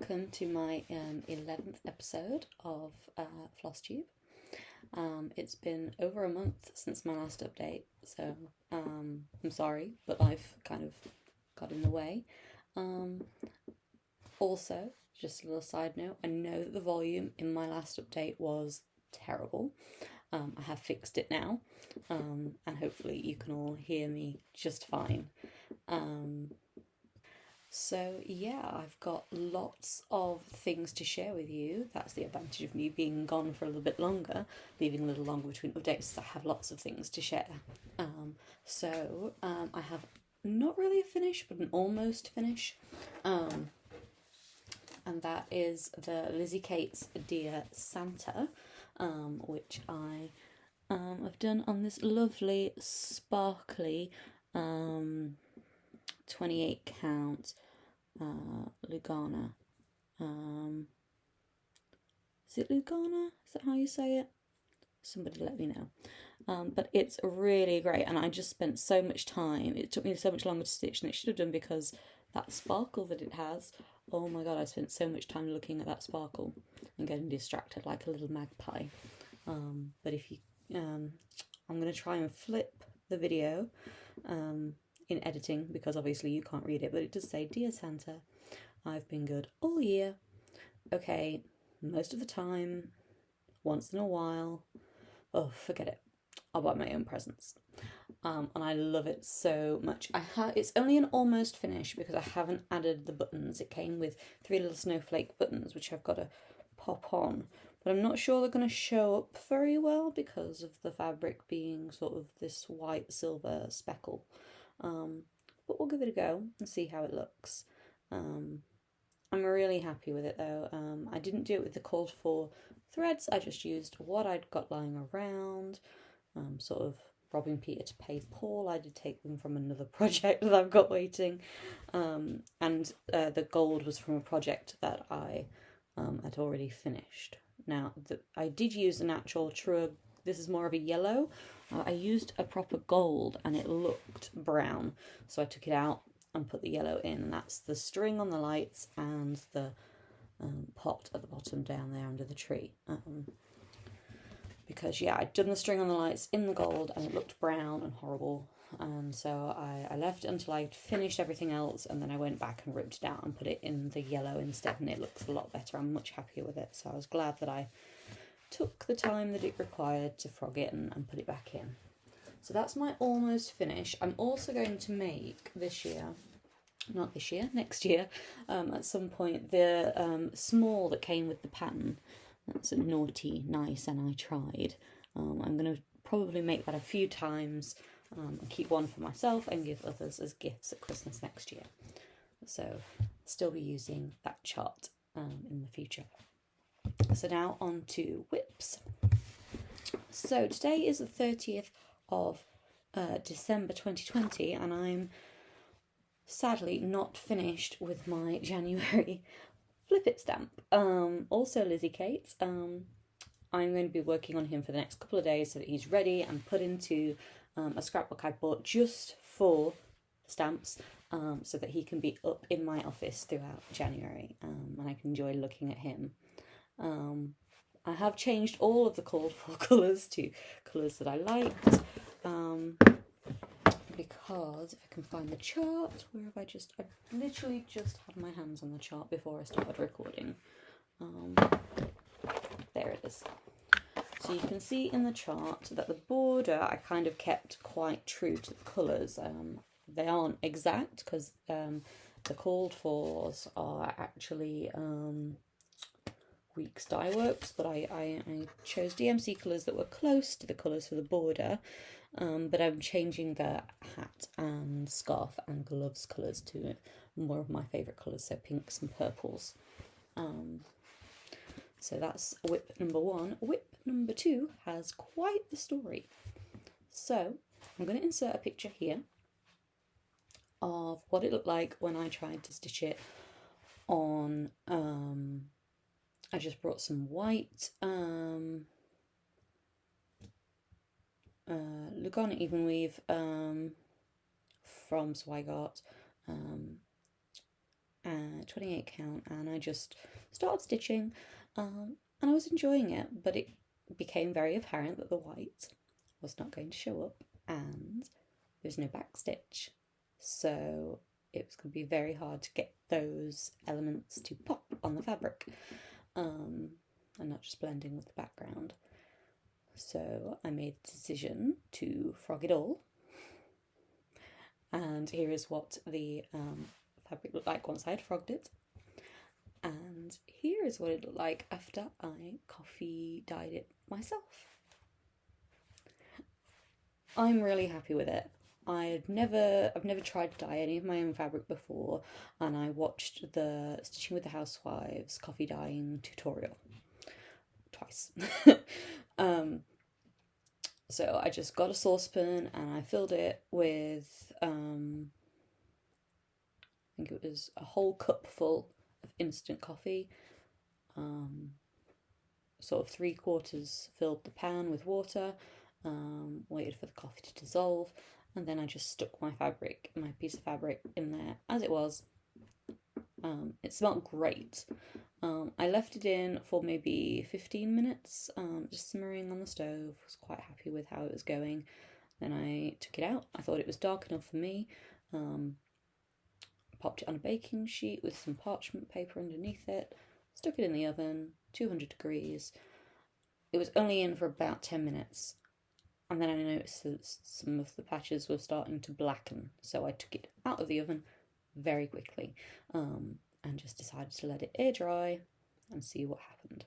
welcome to my 11th episode of Flosstube. It's been over a month since my last update, so I'm sorry, but life kind of got in the way. Also, just a little side note, I know that the volume in my last update was terrible. I have fixed it now, and hopefully you can all hear me just fine. So yeah, I've got lots of things to share with you. That's the advantage of me being gone for a little bit longer, leaving a little longer between updates. I have lots of things to share. I have not really a finish, but an almost finish. And that is the Lizzie Kate's Dear Santa, which I have done on this lovely, sparkly 28 count Lugana. Is it Lugana? Is that how you say it? Somebody let me know. But it's really great, and I just spent so much time. It took me so much longer to stitch than it should have done because that sparkle that it has. Oh my god, I spent so much time looking at that sparkle and getting distracted like a little magpie. But if you, I'm going to try and flip the video in editing because obviously you can't read it, but it does say, Dear Santa, I've been good all year. Okay, most of the time, once in a while, oh, forget it. I'll buy my own presents. And I love it so much. It's only an almost finish because I haven't added the buttons. It came with 3 little snowflake buttons, which I've got to pop on. But I'm not sure they're going to show up very well because of the fabric being sort of this white silver speckle. But we'll give it a go and see how it looks. I'm really happy with it though. I didn't do it with the called for threads. I just used what I'd got lying around, sort of robbing Peter to pay Paul. I did take them from another project that I've got waiting, and the gold was from a project that I had already finished. Now, I did use an actual true, this is more of a yellow. I used a proper gold and it looked brown, so I took it out and put the yellow in, and that's the string on the lights and the pot at the bottom down there under the tree. Because yeah, I'd done the string on the lights in the gold and it looked brown and horrible, and so I left it until I'd finished everything else, and then I went back and ripped it out and put it in the yellow instead, and it looks a lot better. I'm much happier with it, so I was glad that I took the time that it required to frog it and put it back in. So that's my almost finish. I'm also going to make this year, not this year, next year, at some point, the small that came with the pattern. That's a naughty, nice, and I tried. I'm going to probably make that a few times, and keep one for myself and give others as gifts at Christmas next year. So still be using that chart in the future. So now on to whips. So today is the 30th of December 2020, and I'm sadly not finished with my January Flip It stamp. Also Lizzie Kate. I'm going to be working on him for the next couple of days so that he's ready and put into a scrapbook I bought just for stamps, so that he can be up in my office throughout January, and I can enjoy looking at him. I have changed all of the called for colours to colours that I liked, because if I can find the chart, where have I literally just had my hands on the chart before I started recording. There it is. So you can see in the chart that the border I kind of kept quite true to the colours. They aren't exact because the called fors are actually Weeks Dye Works, but I chose DMC colours that were close to the colours for the border, but I'm changing the hat and scarf and gloves colours to more of my favourite colours, so pinks and purples. So that's whip number 1. Whip number 2 has quite the story. So I'm going to insert a picture here of what it looked like when I tried to stitch it on, I just brought some white Lugana even weave from Swigart, 28 count, and I just started stitching, and I was enjoying it, but it became very apparent that the white was not going to show up, and there's no back stitch, so it was going to be very hard to get those elements to pop on the fabric, and not just blending with the background. So I made the decision to frog it all, and here is what the fabric looked like once I had frogged it, and here is what it looked like after I coffee dyed it myself. I'm really happy with it. I've never tried to dye any of my own fabric before, and I watched the Stitching with the Housewives coffee dyeing tutorial twice. So I just got a saucepan and I filled it with, I think it was a whole cup full of instant coffee. Sort of 3/4 filled the pan with water, waited for the coffee to dissolve, and then I just stuck my piece of fabric in there as it was. It smelled great. I left it in for maybe 15 minutes, just simmering on the stove. Was quite happy with how it was going. Then I took it out. I thought it was dark enough for me. Popped it on a baking sheet with some parchment paper underneath it. Stuck it in the oven, 200 degrees. It was only in for about 10 minutes. And then I noticed that some of the patches were starting to blacken. So I took it out of the oven very quickly, and just decided to let it air dry and see what happened.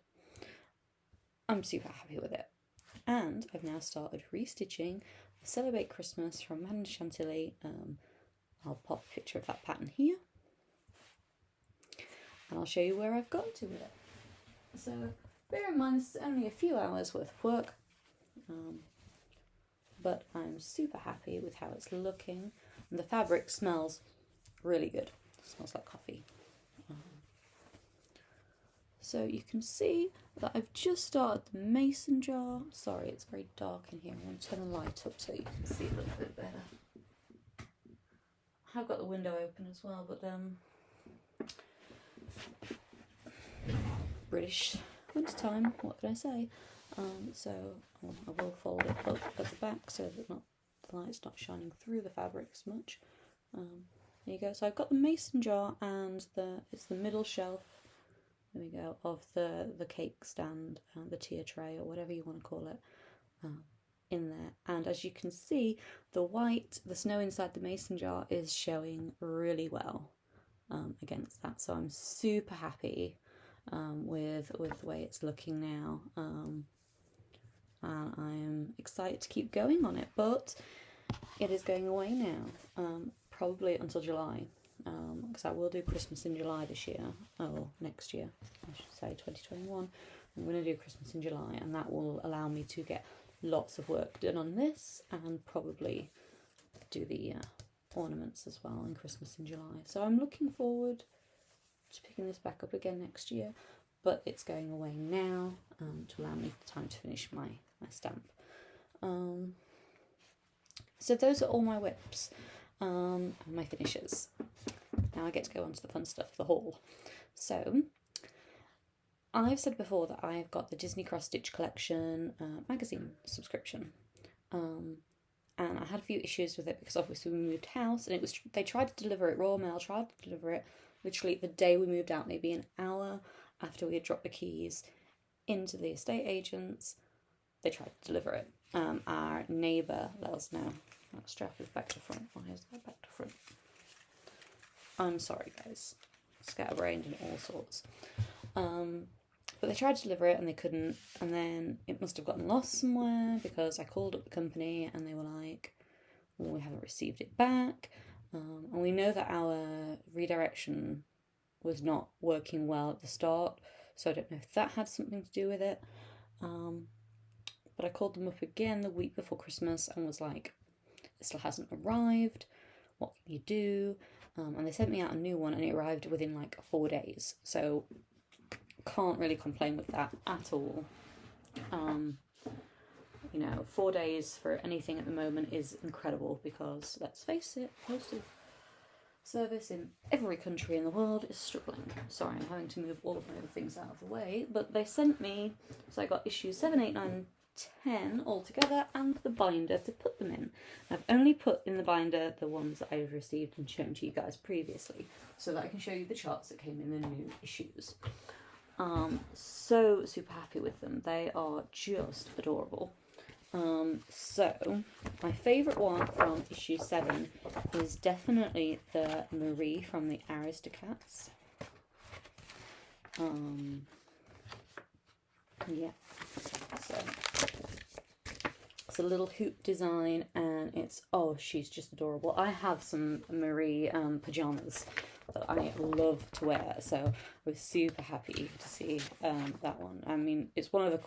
I'm super happy with it. And I've now started restitching Celebrate Christmas from Madame Chantilly. I'll pop a picture of that pattern here, and I'll show you where I've got to with it. So bear in mind it's only a few hours worth of work, but I'm super happy with how it's looking, and the fabric smells really good. It smells like coffee. So you can see that I've just started the mason jar. Sorry, it's very dark in here. I'm going to turn the light up so you can see a little bit better. I have got the window open as well, but British winter time, what can I say? So I will fold it up at the back so that the light's not shining through the fabric as much. There you go. So I've got the mason jar, and it's the middle shelf. There we go, of the cake stand, the tier tray, or whatever you want to call it, in there. And as you can see, the snow inside the mason jar is showing really well against that. So I'm super happy with the way it's looking now. And I'm excited to keep going on it, but it is going away now, probably until July. Because I will do Christmas in July this year, or next year, I should say, 2021. I'm going to do Christmas in July, and that will allow me to get lots of work done on this, and probably do the ornaments as well in Christmas in July. So I'm looking forward to picking this back up again next year, but it's going away now to allow me time to finish my stamp. So those are all my whips and my finishes. Now I get to go on to the fun stuff, the haul. So I've said before that I've got the Disney Cross Stitch Collection magazine subscription, and I had a few issues with it because obviously we moved house, and they tried to deliver it, Royal Mail tried to deliver it literally the day we moved out, maybe an hour after we had dropped the keys into the estate agents. They tried to deliver it. Our neighbour let us know. That strap is back to front. Why is that back to front? I'm sorry, guys. Scatterbrained and all sorts. But they tried to deliver it and they couldn't. And then it must have gotten lost somewhere, because I called up the company and they were like, well, we haven't received it back. And we know that our redirection was not working well at the start. So I don't know if that had something to do with it. But I called them up again the week before Christmas and was like, it still hasn't arrived. What can you do? And they sent me out a new one, and it arrived within like 4 days. So can't really complain with that at all. 4 days for anything at the moment is incredible, because let's face it, postal service in every country in the world is struggling. Sorry, I'm having to move all of my other things out of the way, but they sent me, so I got issues 7, 8, 9, 10 all together and the binder to put them in. I've only put in the binder the ones that I've received and shown to you guys previously, so that I can show you the charts that came in the new issues. So super happy with them. They are just adorable. So my favourite one from issue 7 is definitely the Marie from the Aristocats. Yeah, so it's a little hoop design and it's, oh, she's just adorable. I have some Marie pyjamas that I love to wear, so I was super happy to see that one. I mean, it's one of the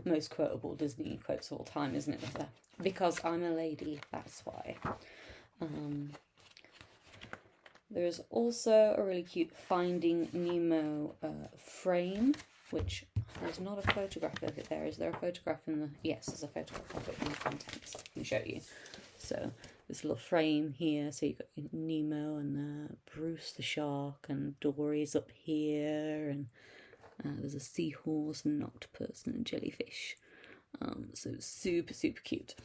most quotable Disney quotes of all time, isn't it? Because I'm a lady, that's why. There's also a really cute Finding Nemo frame, which there's not a photograph of it there. Is there a photograph in the... Yes, there's a photograph of it in the contents. I can show you. So this little frame here, so you've got Nemo and Bruce the shark, and Dory's up here, and there's a seahorse and an octopus and a jellyfish. So super, super cute.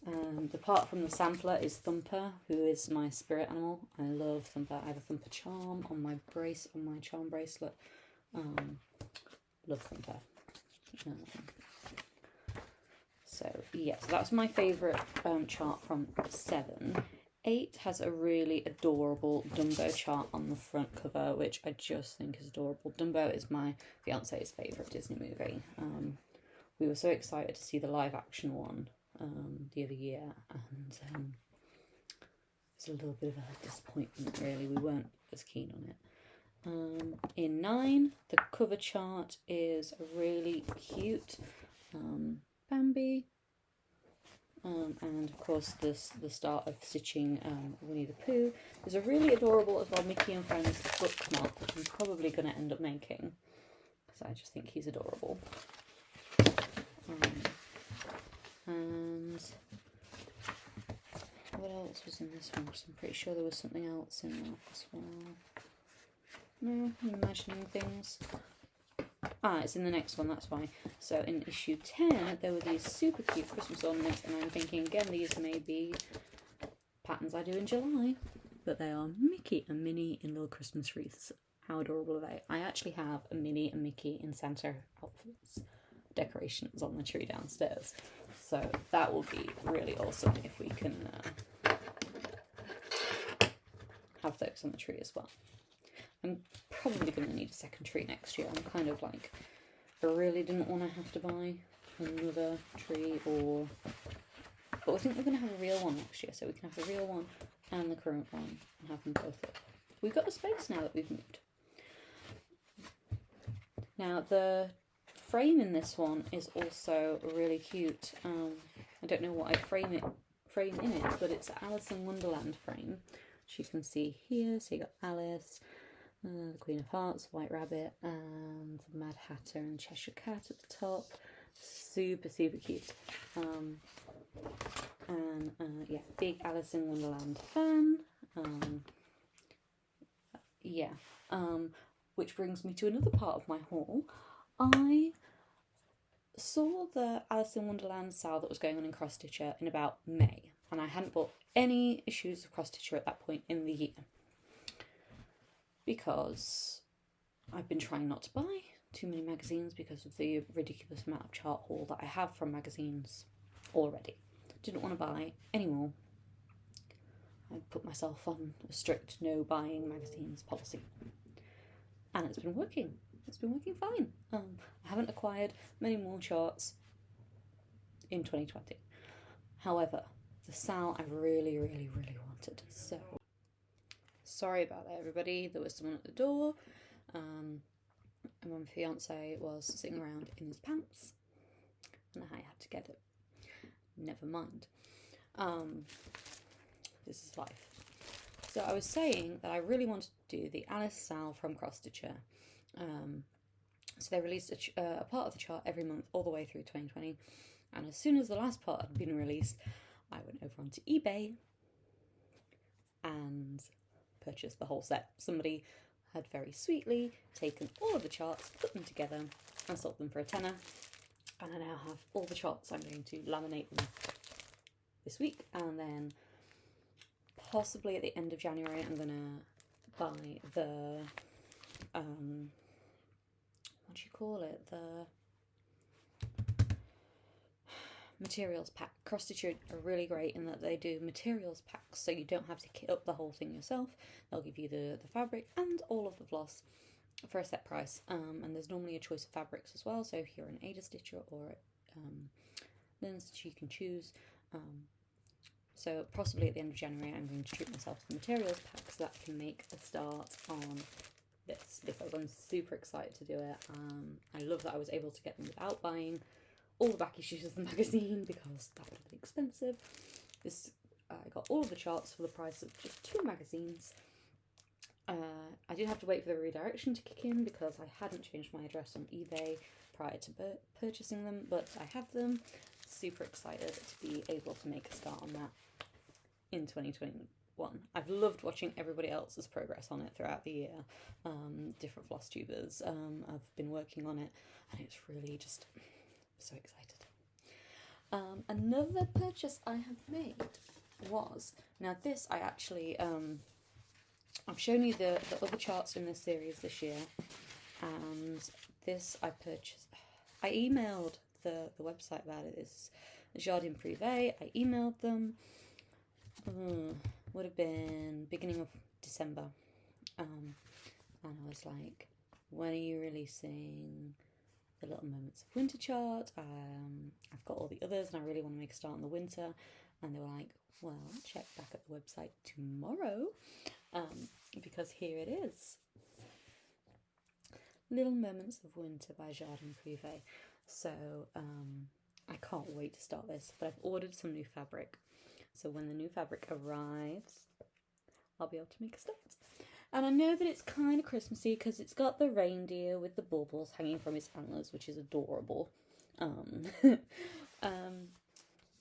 And apart from the sampler is Thumper, who is my spirit animal. I love Thumper. I have a Thumper charm on my charm bracelet. Love Thumper. So yeah, so that's my favourite chart from 7. 8 has a really adorable Dumbo chart on the front cover, which I just think is adorable. Dumbo is my fiance's favourite Disney movie. We were so excited to see the live action one the other year, and it's a little bit of a disappointment really. We weren't as keen on it. In 9, the cover chart is really cute. Bambi. And of course the start of stitching Winnie the Pooh. There's a really adorable as well Mickey and Friends bookmark, which I'm probably going to end up making because I just think he's adorable. And what else was in this one? Because I'm pretty sure there was something else in that as well. No, I'm imagining things. Ah, it's in the next one, that's why. So in issue 10, there were these super cute Christmas ornaments, and I'm thinking, again, these may be patterns I do in July, but they are Mickey and Minnie in little Christmas wreaths. How adorable are they? I actually have a Minnie and Mickey in Santa outfits decorations on the tree downstairs, so that will be really awesome if we can have those on the tree as well. I'm probably going to need a second tree next year. I'm kind of like, I really didn't want to have to buy another tree, but I think we're going to have a real one next year, so we can have the real one and the current one and have them both up. We've got the space now that we've moved. Now the frame in this one is also really cute. I don't know what I'd frame in it, but it's an Alice in Wonderland frame, which you can see here. So you got Alice, the Queen of Hearts, White Rabbit, and the Mad Hatter and Cheshire Cat at the top. Super, super cute. Yeah, big Alice in Wonderland fan. Which brings me to another part of my haul. I saw the Alice in Wonderland SAL that was going on in Cross Stitcher in about May, and I hadn't bought any issues of Cross Stitcher at that point in the year because I've been trying not to buy too many magazines because of the ridiculous amount of chart haul that I have from magazines already. Didn't want to buy any more. I put myself on a strict no buying magazines policy, and it's been working. It's been working fine. I haven't acquired many more charts in 2020. However, the SAL I really, really, really wanted. So, sorry about that, everybody. There was someone at the door. And my fiance was sitting around in his pants, and I had to get it. Never mind. This is life. So I was saying that I really wanted to do the Alice SAL from Cross Stitcher. So they released a part of the chart every month all the way through 2020, and as soon as the last part had been released, I went over onto eBay and purchased the whole set. Somebody had very sweetly taken all of the charts, put them together and sold them for a tenner, and I now have all the charts. I'm going to laminate them this week, and then possibly at the end of January I'm going to buy the what do you call it, the materials pack. Cross Stitch are really great in that they do materials packs, so you don't have to kit up the whole thing yourself. They'll give you the fabric and all of the floss for a set price, and there's normally a choice of fabrics as well, so if you're an Aida stitcher or linen stitcher you can choose. So possibly at the end of January I'm going to treat myself to the materials pack so that I can make a start on this, because I'm super excited to do it. I love that I was able to get them without buying all the back issues of the magazine, because that would have been expensive. I got all of the charts for the price of just 2 magazines. I did have to wait for the redirection to kick in because I hadn't changed my address on eBay prior to purchasing them, but I have them. Super excited to be able to make a start on that in 2021. I've loved watching everybody else's progress on it throughout the year. Different floss tubers have been working on it, and it's really just so excited. Another purchase I have made was, now this I actually I've shown you the other charts in this series this year, and this I purchased. I emailed the website about it. It's Jardin Privé. I emailed them. Would have been beginning of December, and I was like, when are you releasing the Little Moments of Winter chart? I've got all the others and I really want to make a start in the winter. And they were like, well, check back at the website tomorrow, because here it is. Little Moments of Winter by Jardin Privé. So I can't wait to start this, but I've ordered some new fabric. So when the new fabric arrives, I'll be able to make a start. And I know that it's kind of Christmassy because it's got the reindeer with the baubles hanging from its antlers, which is adorable.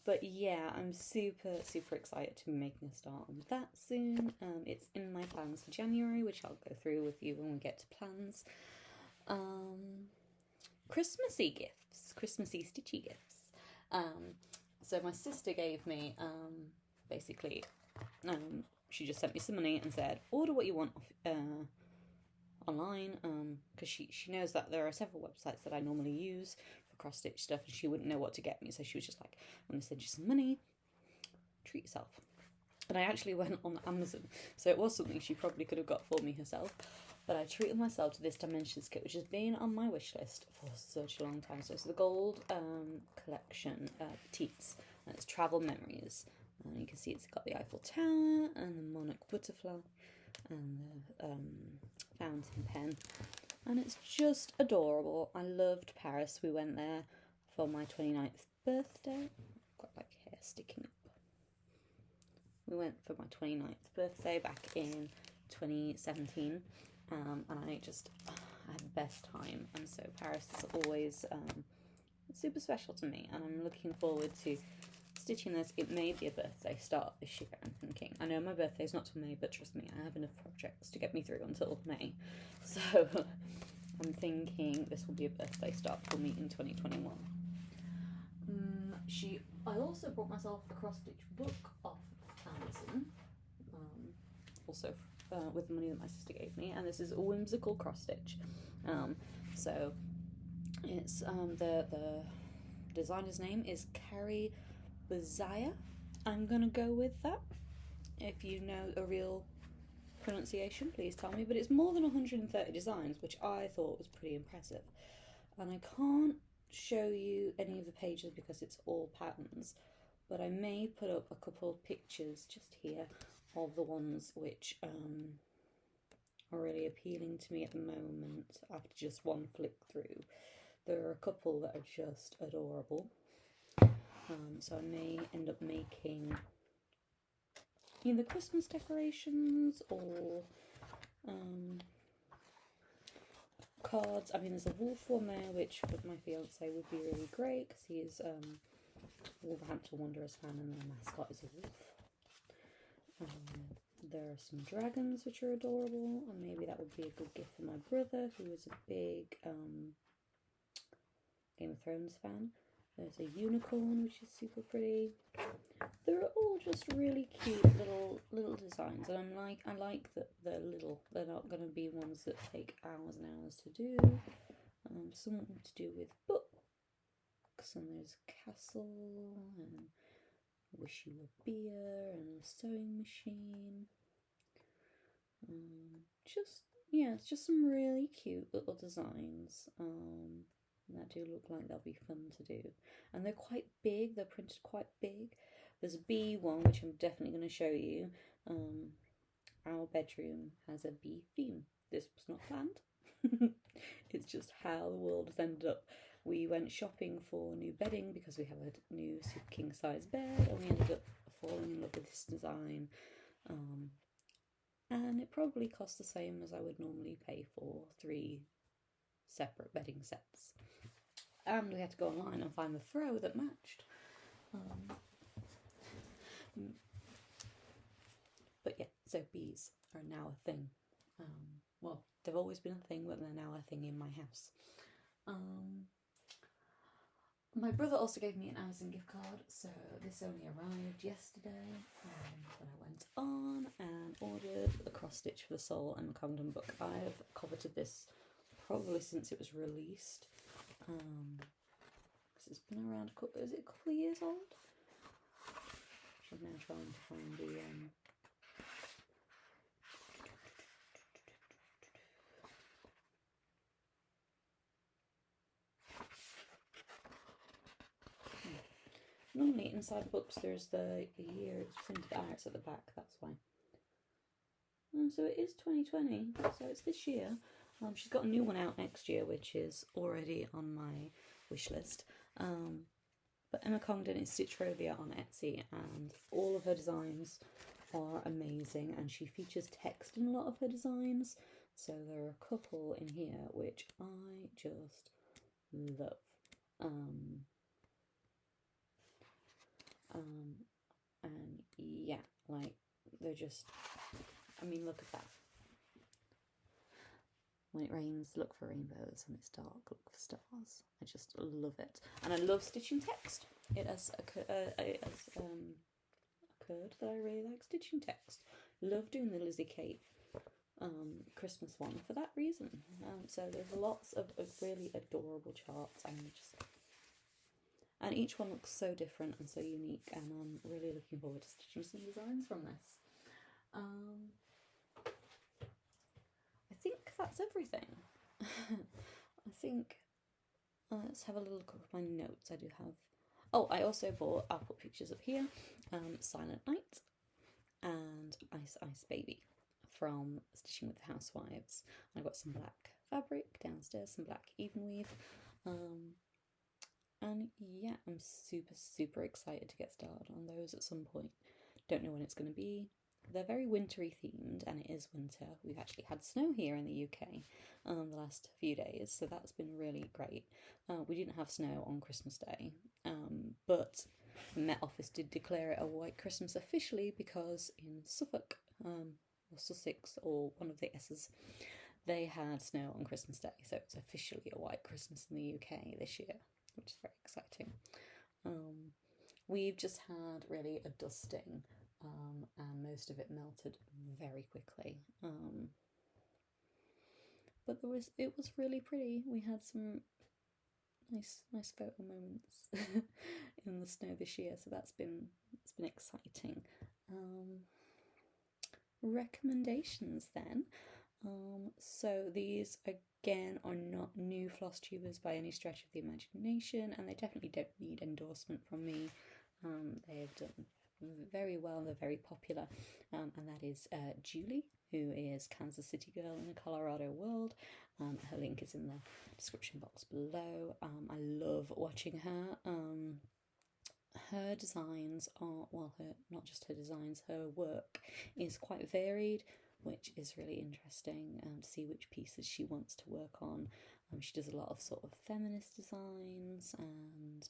But yeah, I'm super, super excited to be making a start on that soon. It's in my plans for January, which I'll go through with you when we get to plans. Christmassy gifts, Christmassy stitchy gifts. So my sister gave me, basically, she just sent me some money and said, order what you want online, because she knows that there are several websites that I normally use for cross-stitch stuff, and she wouldn't know what to get me, so she was just like, I'm going to send you some money, treat yourself. And I actually went on Amazon, so it was something she probably could have got for me herself, but I treated myself to this Dimensions kit, which has been on my wish list for such a long time. So it's the gold collection, Teats, and it's Travel Memories. And you can see it's got the Eiffel Tower and the monarch butterfly and the fountain pen, and it's just adorable. I loved Paris. We went there for my 29th birthday. I've got like hair sticking up. We went for my 29th birthday back in 2017, and I had the best time, and so Paris is always super special to me, and I'm looking forward to stitching this. It may be a birthday start this year, I'm thinking. I know my birthday's not till May, but trust me, I have enough projects to get me through until May, so I'm thinking this will be a birthday start for me in 2021. I also bought myself a cross-stitch book off Amazon, also with the money that my sister gave me, and this is a whimsical cross-stitch. So it's the designer's name is Quarry. I'm gonna go with that. If you know a real pronunciation, please tell me. But it's more than 130 designs, which I thought was pretty impressive. And I can't show you any of the pages because it's all patterns, but I may put up a couple of pictures just here of the ones which are really appealing to me at the moment after just one flick through. There are a couple that are just adorable. So I may end up making either Christmas decorations or cards. I mean, there's a wolf one there, which with my fiance would be really great because he is a Wolverhampton Wanderers fan and their mascot is a wolf. there are some dragons which are adorable, and maybe that would be a good gift for my brother, who is a big Game of Thrones fan. There's a unicorn, which is super pretty. They're all just really cute little designs, and I like that they're little. They're not going to be ones that take hours and hours to do. Some to do with books, and there's a castle, and wish you a beer, and a sewing machine. It's just some really cute little designs. That do look like they'll be fun to do, and they're quite big. They're printed quite big. There's a bee one which I'm definitely going to show you. Our bedroom has a bee theme. This was not planned. It's just how the world has ended up. We went shopping for new bedding because we have a new super king size bed, and we ended up falling in love with this design. And it probably cost the same as I would normally pay for 3 separate bedding sets, and we had to go online and find the throw that matched. But yeah, so bees are now a thing. Well, they've always been a thing, but they're now a thing in my house. My brother also gave me an Amazon gift card, so this only arrived yesterday. But I went on and ordered the cross stitch for the Soul and Camden book. I've coveted this probably since it was released, because it's been around is it a couple of years old? I'm now trying to find the normally inside books there's the year it's printed out. It's at the back, that's why. So it is 2020, so it's this year. She's got a new one out next year, which is already on my wish list. But Emma Congdon is Stitchrovia on Etsy, and all of her designs are amazing, and she features text in a lot of her designs. So there are a couple in here which I just love. And yeah, like they're just, I mean, look at that. When it rains, look for rainbows. When it's dark, look for stars. I just love it. And I love stitching text. It has occurred that I really like stitching text. Love doing the Lizzie Kate Christmas one for that reason. So there's lots of really adorable charts, and each one looks so different and so unique, and I'm really looking forward to stitching some designs from this. I think that's everything. I think, let's have a little look at my notes. I do have, I also bought, I'll put pictures up here, Silent Night and Ice Ice Baby from Stitching with the Housewives. I got some black fabric downstairs, some black even weave, and yeah, I'm super excited to get started on those at some point. Don't know when it's going to be. They're very wintry themed, and it is winter. We've actually had snow here in the UK the last few days, so that's been really great. We didn't have snow on Christmas Day, but the Met Office did declare it a white Christmas officially, because in Suffolk, or Sussex, or one of the S's, they had snow on Christmas Day, so it's officially a white Christmas in the UK this year, which is very exciting. We've just had really a dusting, and most of it melted very quickly. But it was really pretty. We had some nice photo moments in the snow this year, so it's been exciting. Recommendations then. So these again are not new floss tubers by any stretch of the imagination, and they definitely don't need endorsement from me. They have done very well, they're very popular, and that is Julie, who is Kansas City Girl in a Colorado World. Her link is in the description box below. I love watching her. Her designs are, not just her designs, her work is quite varied, which is really interesting to see which pieces she wants to work on. She does a lot of sort of feminist designs and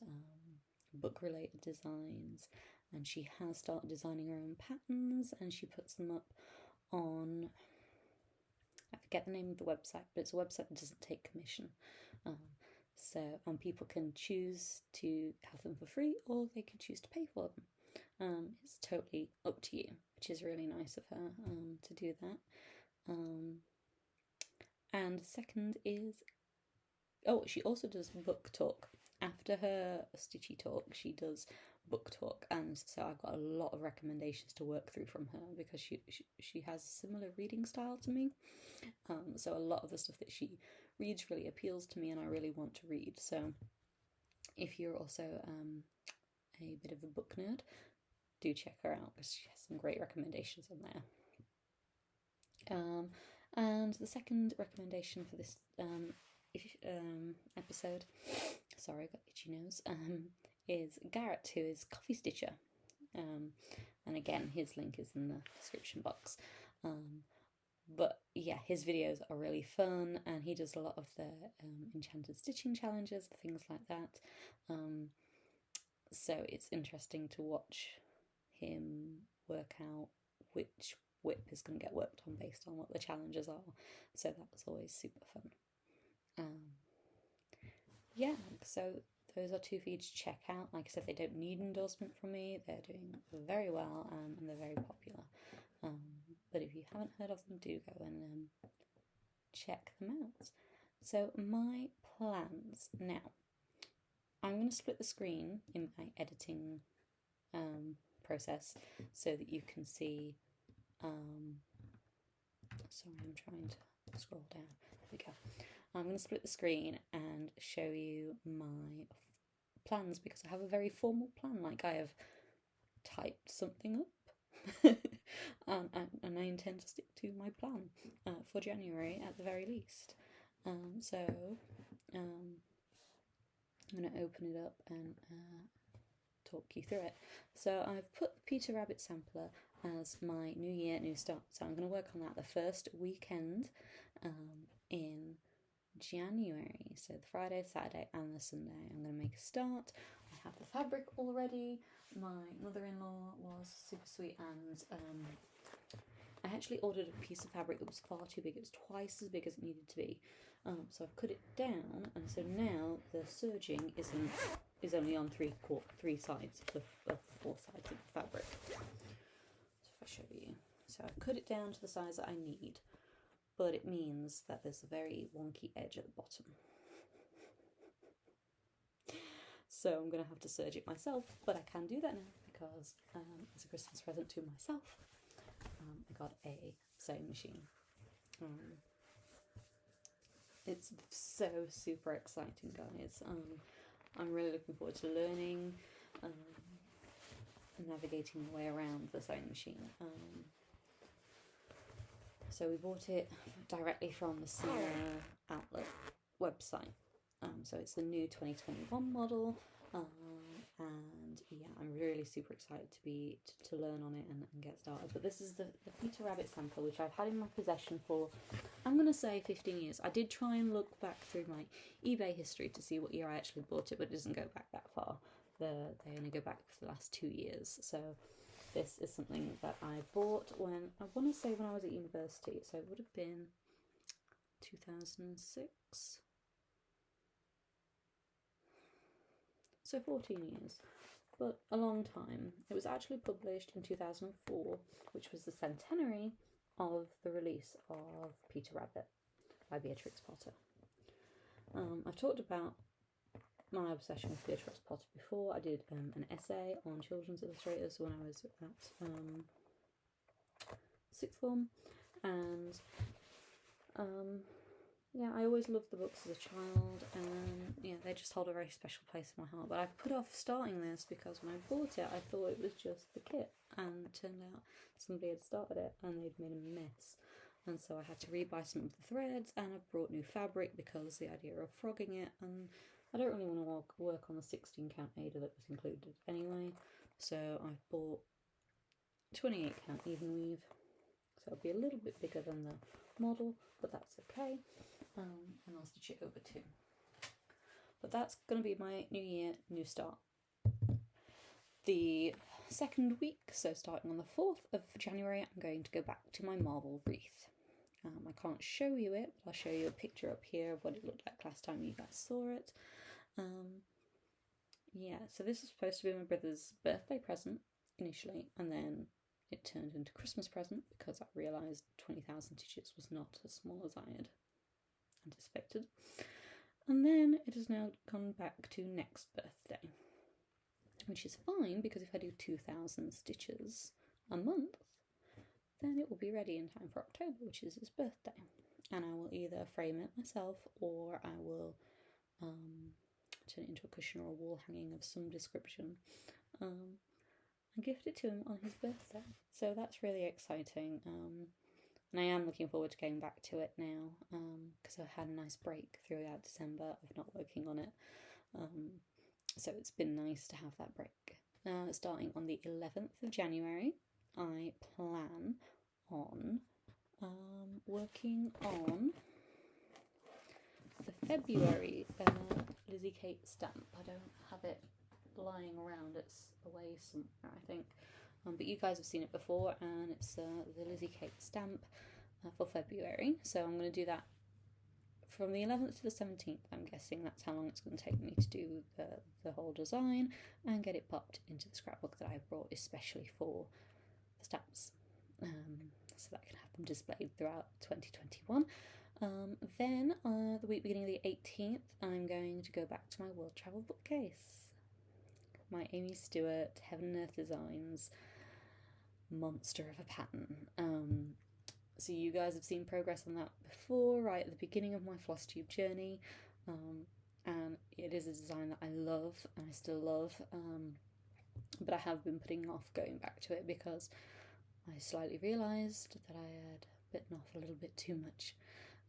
book-related designs, and she has started designing her own patterns, and she puts them up on, I forget the name of the website, but it's a website that doesn't take commission. So people can choose to have them for free, or they can choose to pay for them. It's totally up to you, which is really nice of her to do that. And second is, she also does book talk. After her stitchy talk, she does book talk, and so I've got a lot of recommendations to work through from her, because she has a similar reading style to me. So a lot of the stuff that she reads really appeals to me, and I really want to read. So if you're also a bit of a book nerd, do check her out, because she has some great recommendations on there. And the second recommendation for this episode, sorry, I got itchy nose, is Garrett, who is Coffee Stitcher. And again, his link is in the description box. But yeah, his videos are really fun, and he does a lot of the enchanted stitching challenges, things like that. So it's interesting to watch him work out which whip is going to get worked on based on what the challenges are. So that was always super fun. Yeah, so those are two for you to check out. Like I said, they don't need endorsement from me. They're doing very well, and they're very popular. But if you haven't heard of them, do go and check them out. So my plans now. I'm going to split the screen in my editing process so that you can see. Sorry, I'm trying to scroll down. There we go. I'm going to split the screen and show you my plans, because I have a very formal plan. Like, I have typed something up and I intend to stick to my plan for January at the very least. So I'm going to open it up and talk you through it. So I've put the Peter Rabbit sampler as my New Year, New Start. So I'm going to work on that the first weekend in January. So the Friday, Saturday and the Sunday. I'm going to make a start. I have the fabric already. My mother-in-law was super sweet, and I actually ordered a piece of fabric that was far too big. It was twice as big as it needed to be. So I've cut it down, and so now the serging is only on three sides of the four sides of the fabric. So if I show you, so I've cut it down to the size that I need, but it means that there's a very wonky edge at the bottom. So I'm going to have to serge it myself, but I can do that now, because as a Christmas present to myself, I got a sewing machine. It's so super exciting, guys. I'm really looking forward to learning and navigating my way around the sewing machine. So we bought it directly from the SAL outlet website. So it's the new 2021 model, and yeah, I'm really super excited to learn on it and get started. But this is the Peter Rabbit sampler, which I've had in my possession for, I'm going to say 15 years. I did try and look back through my eBay history to see what year I actually bought it, but it doesn't go back that far. They only go back for the last 2 years. So this is something that I bought when, I want to say when I was at university, so it would have been 2006. So 14 years, but a long time. It was actually published in 2004, which was the centenary of the release of Peter Rabbit by Beatrix Potter. I've talked about my obsession with Beatrix Potter before. I did an essay on children's illustrators when I was at sixth form, and yeah, I always loved the books as a child, and yeah, they just hold a very special place in my heart. But I've put off starting this because when I bought it, I thought it was just the kit, and it turned out somebody had started it and they'd made a mess. And so I had to rebuy some of the threads, and I've brought new fabric because the idea of frogging it, and I don't really want to work on the 16 count aida that was included anyway. So I've bought 28 count even weave. So it'll be a little bit bigger than the model, but that's okay. And I'll stitch it over too. But that's going to be my New Year, New Start. The second week, so starting on the 4th of January, I'm going to go back to my marble wreath. I can't show you it, but I'll show you a picture up here of what it looked like last time you guys saw it. Yeah, so this was supposed to be my brother's birthday present initially, and then it turned into Christmas present because I realised 20,000 stitches was not as small as I had anticipated. And then it has now gone back to next birthday, which is fine because if I do 2,000 stitches a month, then it will be ready in time for October, which is his birthday. And I will either frame it myself or I will turn it into a cushion or a wall hanging of some description and gift it to him on his birthday. So that's really exciting. And I am looking forward to going back to it now because I had a nice break throughout December of not working on it. So it's been nice to have that break. Starting on the 11th of January, I plan on working on the February Lizzie Kate stamp. I don't have it lying around, it's away somewhere I think, but you guys have seen it before, and it's the Lizzie Kate stamp for February, so I'm going to do that from the 11th to the 17th. I'm guessing that's how long it's going to take me to do the whole design and get it popped into the scrapbook that I brought especially for the stamps, so that I can have them displayed throughout 2021. Then the week beginning of the 18th, I'm going to go back to my world travel bookcase. My Amy Stewart Heaven and Earth Designs monster of a pattern. So you guys have seen progress on that before, right at the beginning of my Flosstube journey, and it is a design that I love and I still love, but I have been putting off going back to it because I slightly realised that I had bitten off a little bit too much.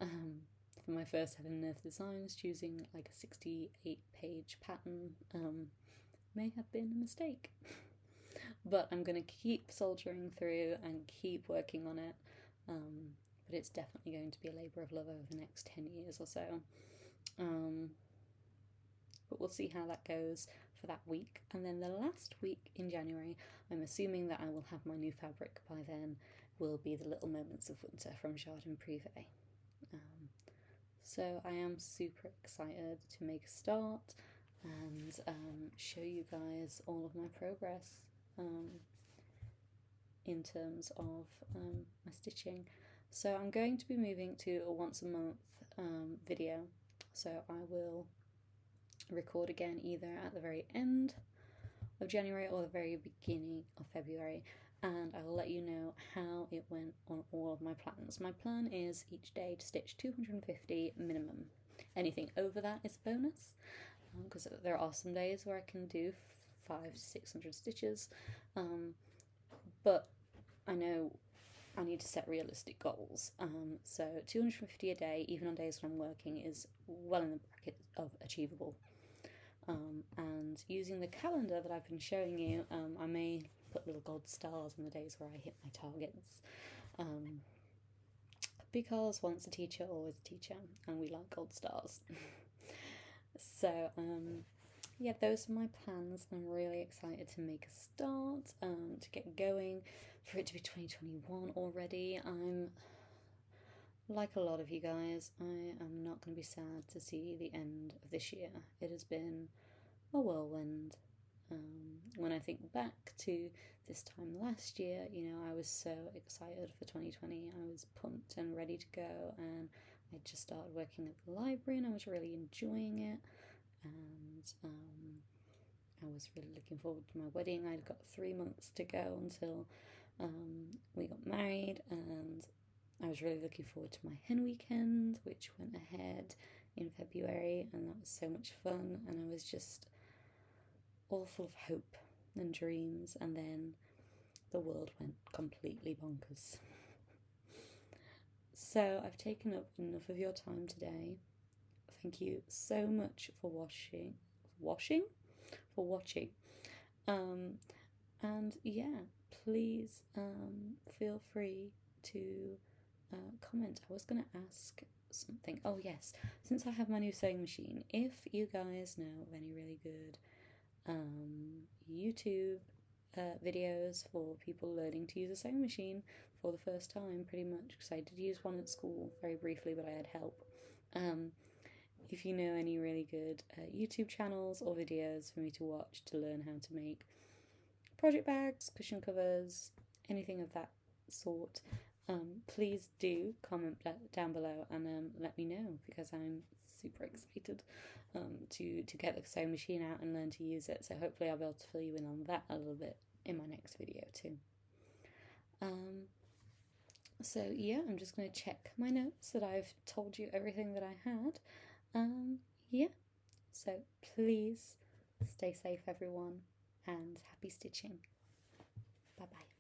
For my first Heaven and Earth designs, choosing like a 68-page pattern may have been a mistake. But I'm going to keep soldiering through and keep working on it, but it's definitely going to be a labour of love over the next 10 years or so. But we'll see how that goes for that week. And then the last week in January, I'm assuming that I will have my new fabric by then, will be the Little Moments of Winter from Jardin Privé. So I am super excited to make a start and show you guys all of my progress in terms of my stitching. So I'm going to be moving to a once a month video, so I will record again either at the very end of January or the very beginning of February, and I will let you know how it went on all of my plans. My plan is each day to stitch 250 minimum. Anything over that is a bonus, because there are some days where I can do 500 to 600 stitches, but I know I need to set realistic goals. So 250 a day, even on days when I'm working, is well in the bracket of achievable. And using the calendar that I've been showing you, I may put little gold stars on the days where I hit my targets, because once a teacher, always a teacher, and we like gold stars. So yeah, those are my plans. I'm really excited to make a start, to get going, for it to be 2021 already. I'm like a lot of you guys, I am not going to be sad to see the end of this year. It has been a whirlwind. When I think back to this time last year, you know, I was so excited for 2020. I was pumped and ready to go, and I just started working at the library and I was really enjoying it, and I was really looking forward to my wedding. I'd got 3 months to go until we got married, and I was really looking forward to my hen weekend, which went ahead in February, and that was so much fun, and I was just all full of hope and dreams, and then the world went completely bonkers. So I've taken up enough of your time today. Thank you so much for watching. And yeah, please feel free to comment. I was going to ask something. Oh yes, since I have my new sewing machine, if you guys know of any really good YouTube videos for people learning to use a sewing machine for the first time, pretty much, because I did use one at school very briefly, but I had help. If you know any really good YouTube channels or videos for me to watch to learn how to make project bags, cushion covers, anything of that sort, please do comment down below and let me know, because I'm super excited to get the sewing machine out and learn to use it. So hopefully I'll be able to fill you in on that a little bit in my next video too. So yeah, I'm just going to check my notes that I've told you everything that I had. Yeah, so please stay safe everyone, and happy stitching. Bye bye.